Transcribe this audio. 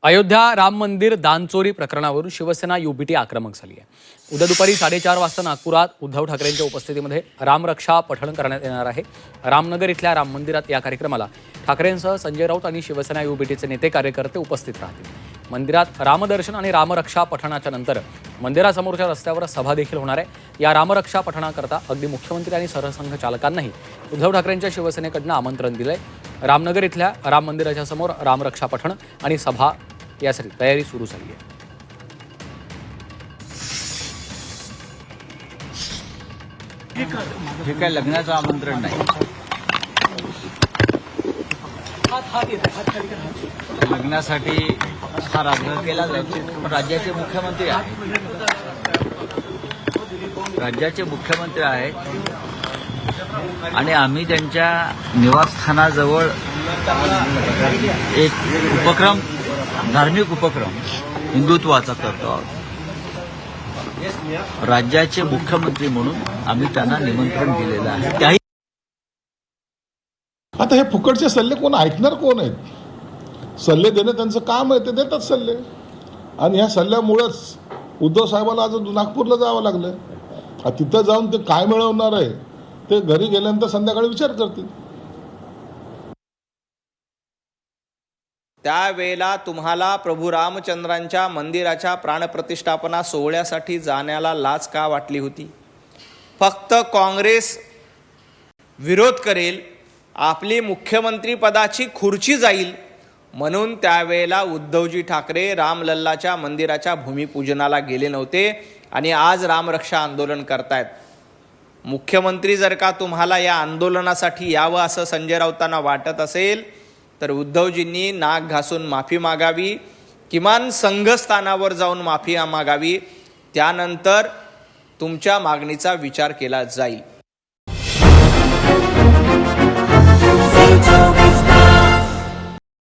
अयोध्या राम मंदिर दानचोरी प्रकरणावरून शिवसेना युबीटी आक्रमक झाली आहे। उद्या दुपारी 4:30 वाजता नागपुरात उद्धव ठाकरेंच्या उपस्थितीमध्ये रामरक्षा पठण करण्यात येणार आहे। रामनगर इथल्या राम मंदिरात या कार्यक्रमाला ठाकरेंसह संजय राऊत आणि शिवसेना युबीटीचे नेते कार्यकर्ते उपस्थित राहतील। मंदिरात रामदर्शन आणि रामरक्षा पठणाच्या नंतर मंदिरासमोरच्या रस्त्यावर सभा देखील होणार आहे। या रामरक्षा पठणाकरता अगदी मुख्यमंत्री आणि सरसंघचालकांनाही उद्धव ठाकरेंच्या शिवसेनेकडून आमंत्रण दिलंय। रामनगर इथल्या राम मंदिराच्या समोर रामरक्षा पठण आणि सभा यासाठी तयारी सुरू झाली आहे। हे काय लग्नाचं आमंत्रण नाही, लग्नासाठी हा आग्रह केला जातो, पण राज्याचे मुख्यमंत्री आहेत आणि आम्ही त्यांच्या निवासस्थानाजवळ एक उपक्रम, धार्मिक उपक्रम हिंदुत्वाचा करतो आहोत। राज्याचे मुख्यमंत्री म्हणून आम्ही त्यांना निमंत्रण दिलेलं आहे। त्याही आता हे फुकटचे सल्ले कोण ऐकणार, कोण आहेत? सल्ले देणं त्यांचं काम आहे, ते देतात सल्ले, आणि ह्या सल्ल्यामुळेच उद्धव साहेबांना आज नागपूरला जावं लागलं। तिथं जाऊन ते काय मिळवणार आहे ते घरी गेल्यानंतर संध्याकाळी विचार करतील। त्यावेळेला तुम्हाला प्रभू रामचंद्रांच्या मंदिराच्या प्राणप्रतिष्ठापना सोहळ्यासाठी जाण्याला लाज का वाटली होती? फक्त काँग्रेस विरोध करेल, आपली मुख्यमंत्री पदाची खुर्ची जाईल म्हणून त्यावेळेला उद्धवजी ठाकरे रामलल्लाच्या मंदिराच्या भूमिपूजनाला गेले नव्हते आणि आज रामरक्षा आंदोलन करतायत। मुख्यमंत्री जर का तुम्हाला या आंदोलनासाठी यावं असं संजय राऊतांना वाटत असेल तर उद्धवजींनी नाक घासून माफी मागावी, किमान संघस्थानावर जाऊन माफी मागावी, त्यानंतर तुमच्या मागणीचा विचार केला जाईल।